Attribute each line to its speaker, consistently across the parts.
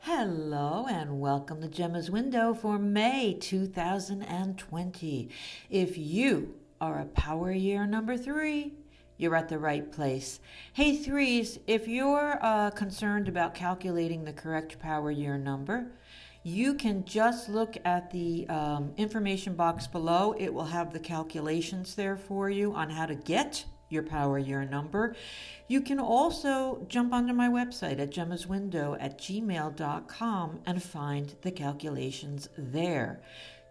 Speaker 1: Hello and welcome to Gemma's Window for May 2020. If you are a power year number 3, you're at the right place. Hey threes, if you're concerned about calculating the correct power year number, you can just look at the information box below. It will have the calculations there for you on how to get your power year number. You can also jump onto my website at gemmaswindow@gmail.com and find the calculations there.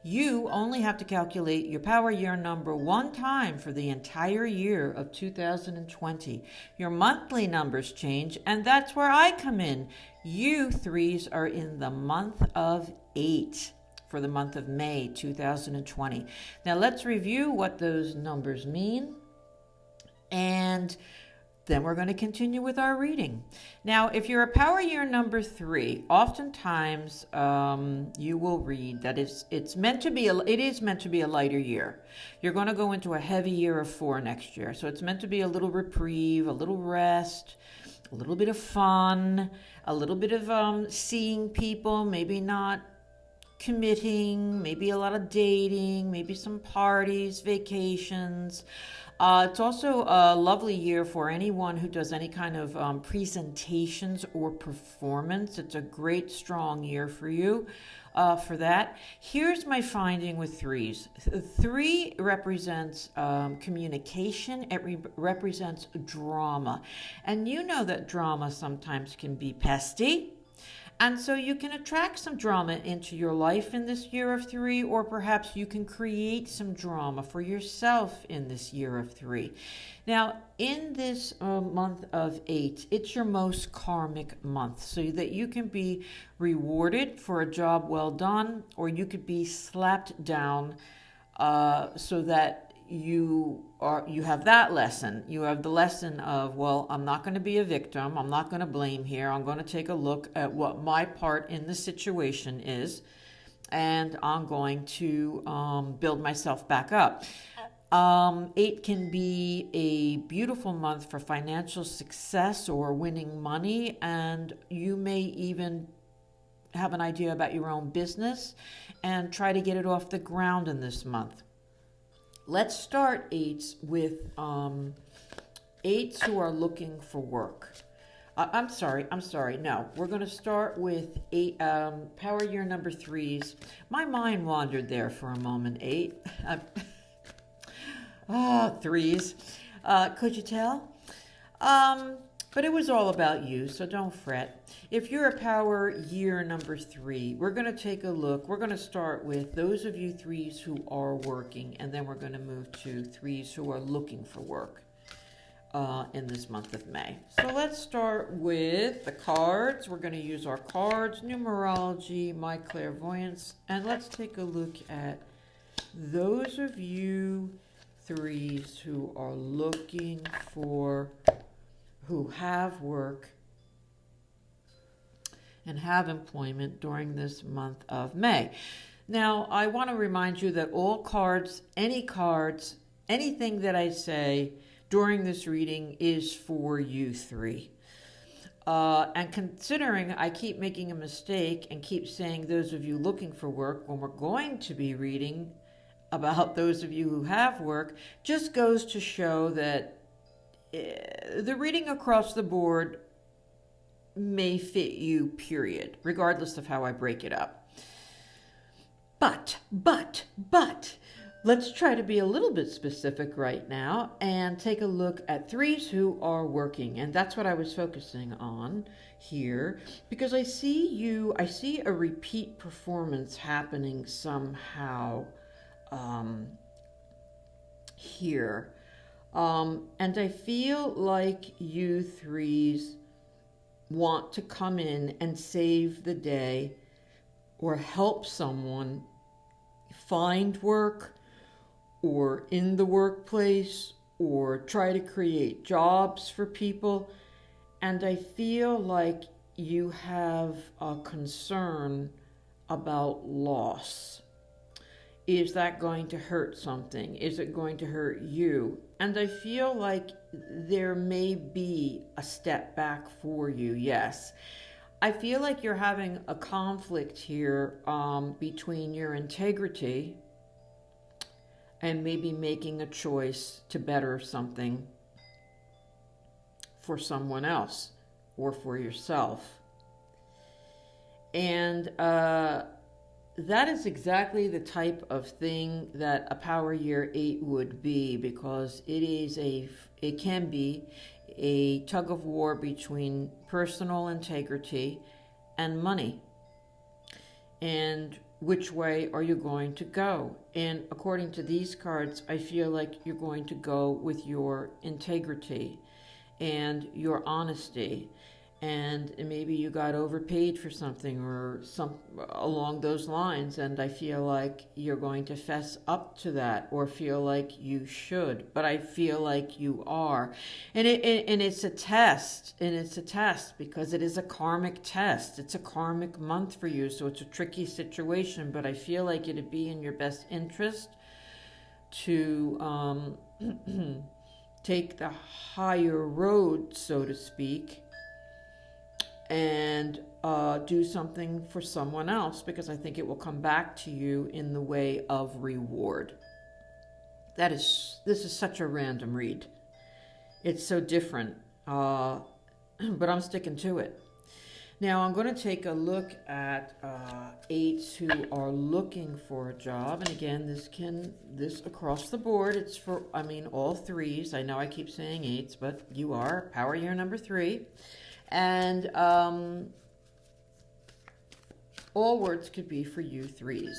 Speaker 1: You only have to calculate your power year number one time for the entire year of 2020. Your monthly numbers change, and that's where I come in. You threes are in the month of 8 for the month of May 2020. Now let's review what those numbers mean, and then we're going to continue with our reading. Now, if you're a power year number 3, oftentimes you will read that it is meant to be a lighter year. You're going to go into a heavy year of 4 next year. So it's meant to be a little reprieve, a little rest, a little bit of fun, a little bit of seeing people, maybe not committing, maybe a lot of dating, maybe some parties, vacations. It's also a lovely year for anyone who does any kind of presentations or performance. It's a great, strong year for you for that. Here's my finding with threes. 3 represents communication. It represents drama. And you know that drama sometimes can be pesty. And so you can attract some drama into your life in this year of 3, or perhaps you can create some drama for yourself in this year of 3. Now, in this month of 8, it's your most karmic month, so that you can be rewarded for a job well done, or you could be slapped down so that you have that lesson. You have the lesson of, well, I'm not going to be a victim. I'm not going to blame here. I'm going to take a look at what my part in the situation is, and I'm going to build myself back up. 8 can be a beautiful month for financial success or winning money, and you may even have an idea about your own business and try to get it off the ground in this month. Let's start 8s with 8s who are looking for work. I'm sorry. No, we're going to start with 8 power year number 3s. My mind wandered there for a moment. 8. 3s. Could you tell? But it was all about you, so don't fret. If you're a power year number 3, we're going to take a look. We're going to start with those of you 3s who are working, and then we're going to move to 3s who are looking for work in this month of May. So let's start with the cards. We're going to use our cards, numerology, my clairvoyance, and let's take a look at those of you 3s who are looking for, who have work and have employment during this month of May. Now, I want to remind you that all cards, anything that I say during this reading is for you 3. And considering I keep making a mistake and keep saying those of you looking for work when we're going to be reading about those of you who have work, just goes to show that the reading across the board may fit you, period, regardless of how I break it up. But, let's try to be a little bit specific right now and take a look at 3s who are working. And that's what I was focusing on here, because I see a repeat performance happening somehow here. And I feel like you 3s want to come in and save the day or help someone find work or in the workplace or try to create jobs for people. And I feel like you have a concern about loss. Is that going to hurt something? Is it going to hurt you? And I feel like there may be a step back for you, yes. I feel like you're having a conflict here between your integrity and maybe making a choice to better something for someone else or for yourself. And that is exactly the type of thing that a power year 8 would be, because it can be a tug of war between personal integrity and money. And which way are you going to go? And according to these cards, I feel like you're going to go with your integrity and your honesty. And maybe you got overpaid for something or some along those lines, and I feel like you're going to fess up to that or feel like you should, but I feel like you are. And it's a test, because it is a karmic test. It's a karmic month for you, so it's a tricky situation, but I feel like it'd be in your best interest to take the higher road, so to speak, and do something for someone else, because I think it will come back to you in the way of reward. This is such a random read. It's so different, but I'm sticking to it. Now I'm going to take a look at 8s who are looking for a job, and again, this across the board. It's for all 3s. I know I keep saying 8s, but you are power year number 3. And all words could be for you 3s.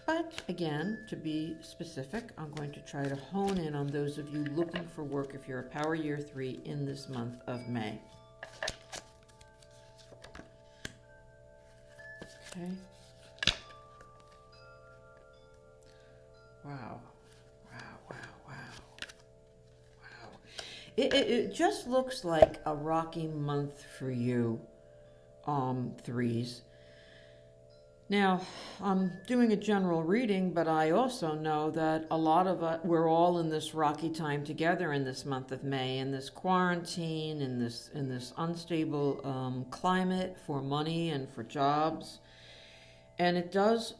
Speaker 1: But again, to be specific, I'm going to try to hone in on those of you looking for work if you're a power year 3 in this month of May. Okay. Wow. It just looks like a rocky month for you, 3s. Now, I'm doing a general reading, but I also know that a lot of us, we're all in this rocky time together in this month of May, in this quarantine, in this unstable climate for money and for jobs. And it does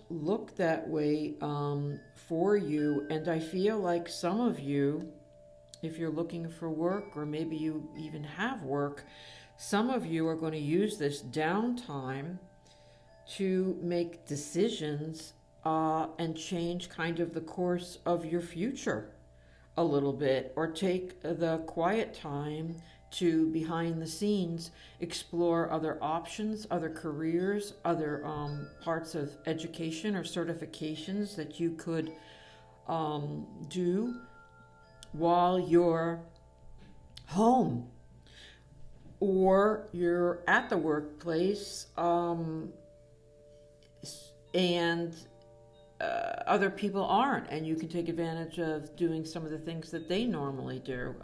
Speaker 1: look that way for you, and I feel like some of you, if you're looking for work, or maybe you even have work, some of you are going to use this downtime to make decisions and change kind of the course of your future a little bit, or take the quiet time to, behind the scenes, explore other options, other careers, other parts of education or certifications that you could do while you're home or you're at the workplace, and other people aren't, and you can take advantage of doing some of the things that they normally do.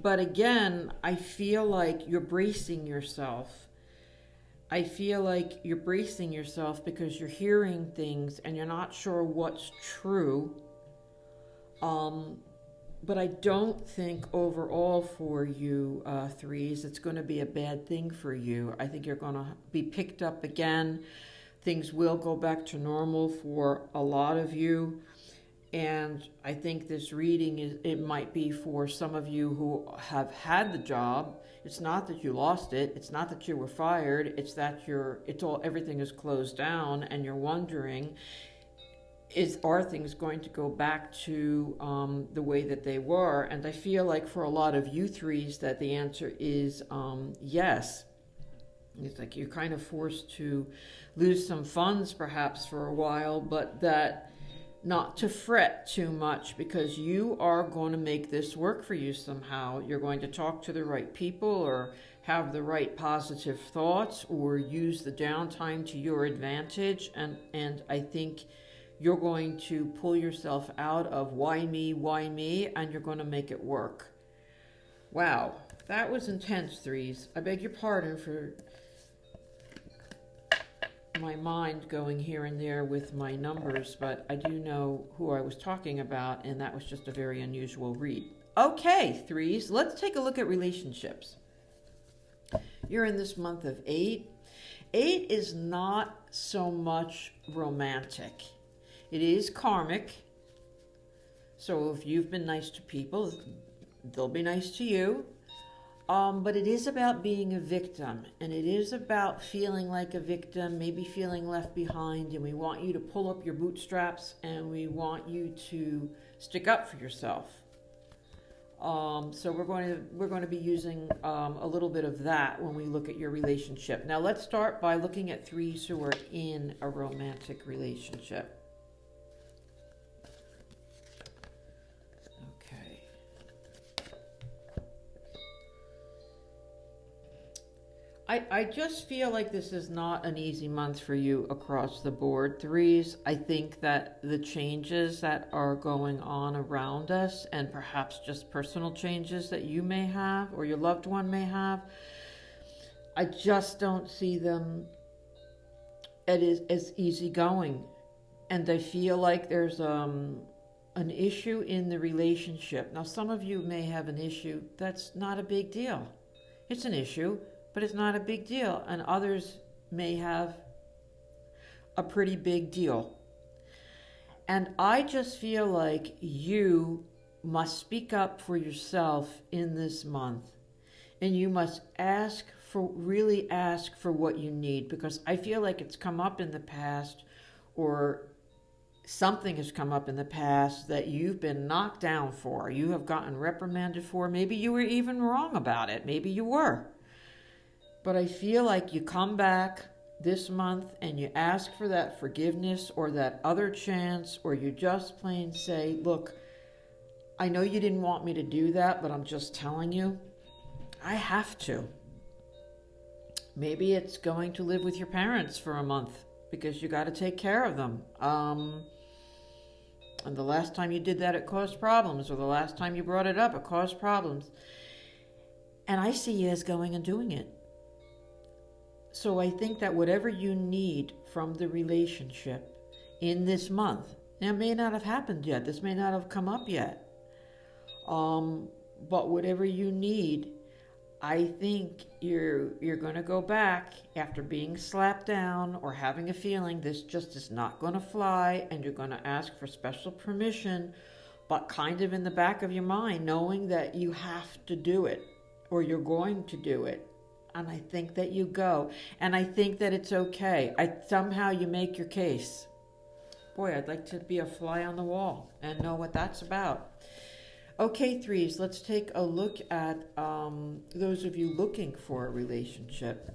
Speaker 1: But again, I feel like you're bracing yourself. I feel like you're bracing yourself because you're hearing things and you're not sure what's true. But I don't think overall for you 3s, it's going to be a bad thing for you. I think you're going to be picked up again. Things will go back to normal for a lot of you. And I think this reading it might be for some of you who have had the job. It's not that you lost it. It's not that you were fired. It's that everything is closed down, and you're wondering, are things going to go back to the way that they were? And I feel like for a lot of you 3s that the answer is yes. It's like you're kind of forced to lose some funds perhaps for a while, but that not to fret too much, because you are going to make this work for you somehow. You're going to talk to the right people, or have the right positive thoughts, or use the downtime to your advantage. And I think you're going to pull yourself out of why me, and you're going to make it work. Wow, that was intense, 3s. I beg your pardon for my mind going here and there with my numbers, but I do know who I was talking about, and that was just a very unusual read. Okay, 3s, let's take a look at relationships. You're in this month of 8. 8 is not so much romantic. It is karmic. So if you've been nice to people, they'll be nice to you. But it is about being a victim, and it is about feeling like a victim, maybe feeling left behind, and we want you to pull up your bootstraps, and we want you to stick up for yourself. So we're going to be using a little bit of that when we look at your relationship. Now let's start by looking at 3s who are in a romantic relationship. I just feel like this is not an easy month for you across the board. 3s, I think that the changes that are going on around us, and perhaps just personal changes that you may have or your loved one may have, I just don't see them as easygoing. And I feel like there's an issue in the relationship. Now, some of you may have an issue that's not a big deal. It's an issue, but it's not a big deal. And others may have a pretty big deal. And I just feel like you must speak up for yourself in this month. And you must really ask for what you need, because I feel like it's come up in the past, or something has come up in the past that you've been knocked down for. You have gotten reprimanded for. Maybe you were even wrong about it. Maybe you were. But I feel like you come back this month and you ask for that forgiveness or that other chance, or you just plain say, look, I know you didn't want me to do that, but I'm just telling you, I have to. Maybe it's going to live with your parents for a month because you got to take care of them. And the last time you did that, it caused problems, or the last time you brought it up, it caused problems. And I see you as going and doing it. So I think that whatever you need from the relationship in this month, now it may not have happened yet, this may not have come up yet, but whatever you need, I think you're going to go back after being slapped down or having a feeling this just is not going to fly, and you're going to ask for special permission, but kind of in the back of your mind, knowing that you have to do it, or you're going to do it. And I think that you go. And I think that it's okay. Somehow you make your case. Boy, I'd like to be a fly on the wall and know what that's about. Okay, 3s, let's take a look at those of you looking for a relationship.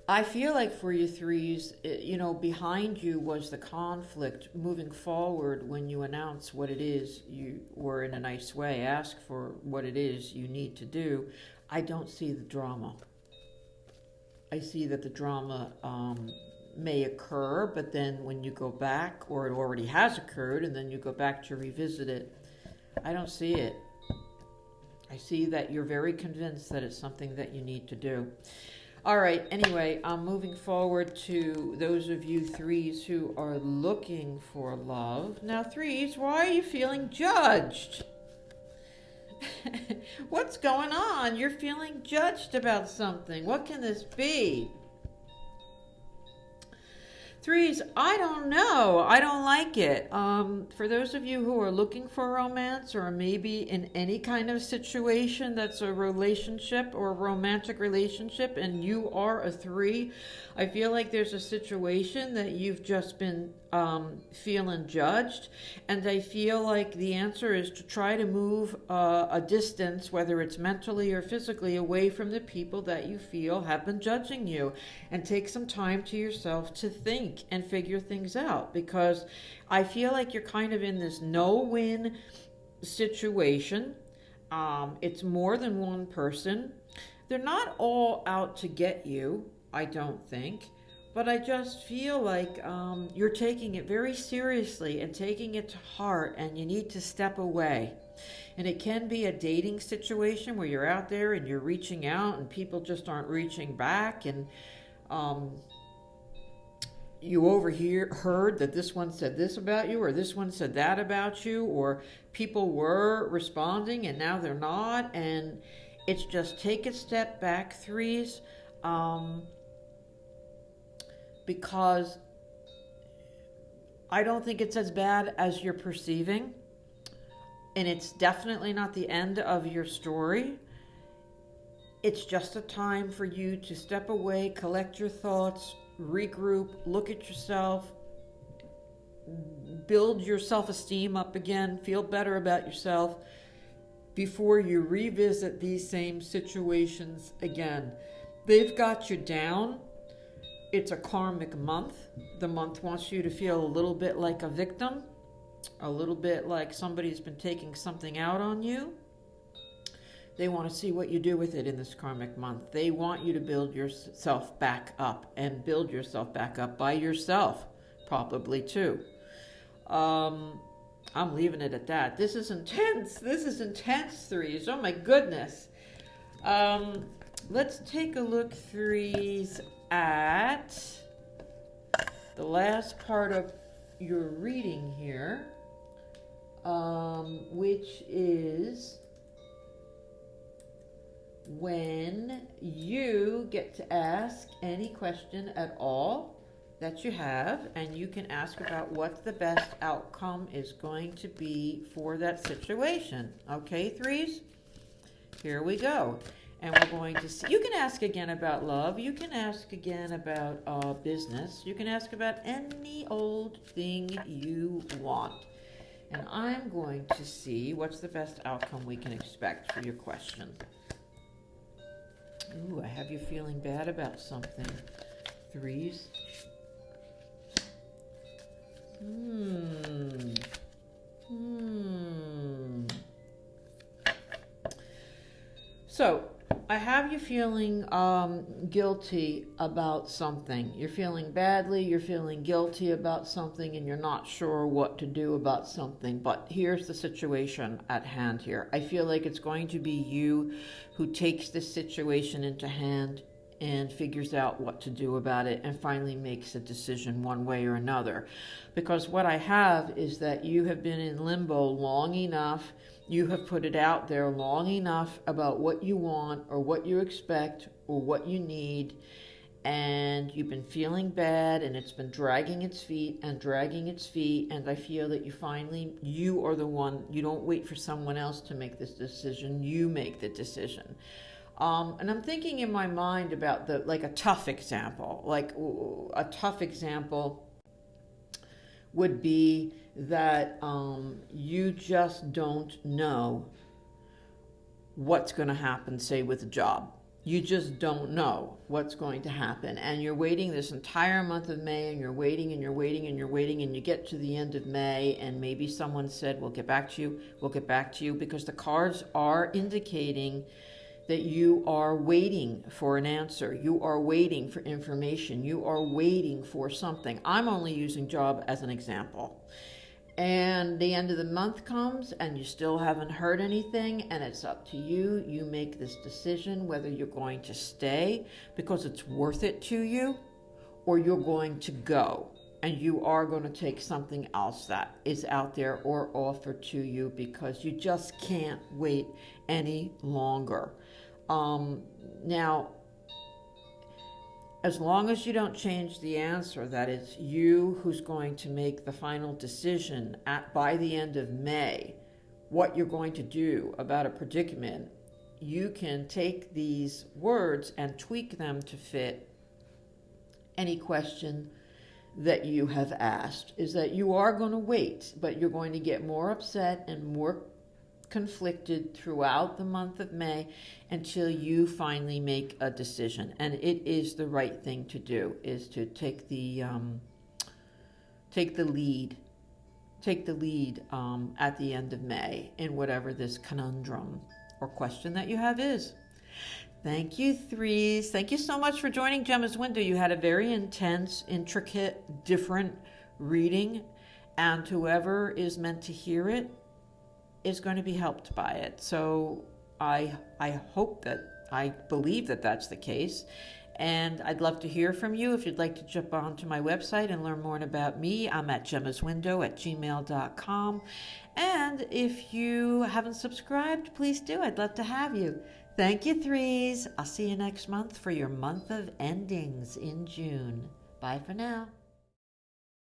Speaker 1: I feel like for you 3s, behind you was the conflict moving forward when you announce what it is you were, in a nice way, ask for what it is you need to do. I don't see the drama. I see that the drama may occur, but then when you go back, or it already has occurred, and then you go back to revisit it, I don't see it. I see that you're very convinced that it's something that you need to do. All right, anyway, I'm moving forward to those of you 3s who are looking for love. Now, 3s, why are you feeling judged? What's going on? You're feeling judged about something. What can this be? 3s, I don't know. I don't like it. For those of you who are looking for romance, or maybe in any kind of situation that's a relationship or a romantic relationship, and you are a 3, I feel like there's a situation that you've just been feeling judged, and I feel like the answer is to try to move a distance, whether it's mentally or physically, away from the people that you feel have been judging you, and take some time to yourself to think and figure things out, because I feel like you're kind of in this no-win situation. It's more than one person. They're not all out to get you, I don't think. But I just feel like you're taking it very seriously and taking it to heart, and you need to step away. And it can be a dating situation where you're out there and you're reaching out and people just aren't reaching back, and you heard that this one said this about you, or this one said that about you, or people were responding and now they're not, and It's just take a step back, threes, because I don't think it's as bad as you're perceiving. And it's definitely not the end of your story. It's just a time for you to step away, collect your thoughts, regroup, look at yourself, build your self-esteem up again, feel better about yourself before you revisit these same situations again. They've got you down. It's a karmic month. The month wants you to feel a little bit like a victim, a little bit like somebody's been taking something out on you. They want to see what you do with it in this karmic month. They want you to build yourself back up, and build yourself back up by yourself, probably too. I'm leaving it at that. This is intense. This is intense, threes. Oh my goodness. Let's take a look, threes, at the last part of your reading here, which is when you get to ask any question at all that you have, and you can ask about what the best outcome is going to be for that situation. Okay, threes? Here we go. And we're going to see, you can ask again about love, you can ask again about business, you can ask about any old thing you want. And I'm going to see what's the best outcome we can expect for your question. Ooh, I have you feeling bad about something, threes. So, I have you feeling guilty about something. You're feeling badly, you're feeling guilty about something, and you're not sure what to do about something. But here's the situation at hand here. I feel like it's going to be you who takes this situation into hand and figures out what to do about it and finally makes a decision one way or another. Because what I have is that you have been in limbo long enough. You have put it out there long enough about what you want or what you expect or what you need, and you've been feeling bad, and it's been dragging its feet and dragging its feet, and I feel that you are the one, you don't wait for someone else to make this decision, you make the decision. And I'm thinking in my mind about a tough example. Like a tough example would be that you just don't know what's going to happen, say, with a job. You just don't know what's going to happen. And you're waiting this entire month of May, and you're waiting and you're waiting and you're waiting, and you get to the end of May, and maybe someone said, we'll get back to you, because the cards are indicating that you are waiting for an answer. You are waiting for information. You are waiting for something. I'm only using job as an example. And the end of the month comes and you still haven't heard anything, and it's up to you. You make this decision whether you're going to stay because it's worth it to you, or you're going to go and you are going to take something else that is out there or offered to you, because you just can't wait any longer. Now, as long as you don't change the answer, that it's you who's going to make the final decision by the end of May, what you're going to do about a predicament, you can take these words and tweak them to fit any question that you have asked. Is that you are going to wait, but you're going to get more upset and more conflicted throughout the month of May until you finally make a decision. And it is the right thing to do, is to take the lead at the end of May in whatever this conundrum or question that you have is. Thank you, threes. Thank you so much for joining Jemma's Window. You had a very intense, intricate, different reading, and whoever is meant to hear it is going to be helped by it. So I believe that that's the case. And I'd love to hear from you. If you'd like to jump onto my website and learn more about me, I'm at gemmaswindow@gmail.com. And if you haven't subscribed, please do. I'd love to have you. Thank you, threes. I'll see you next month for your month of endings in June. Bye for now.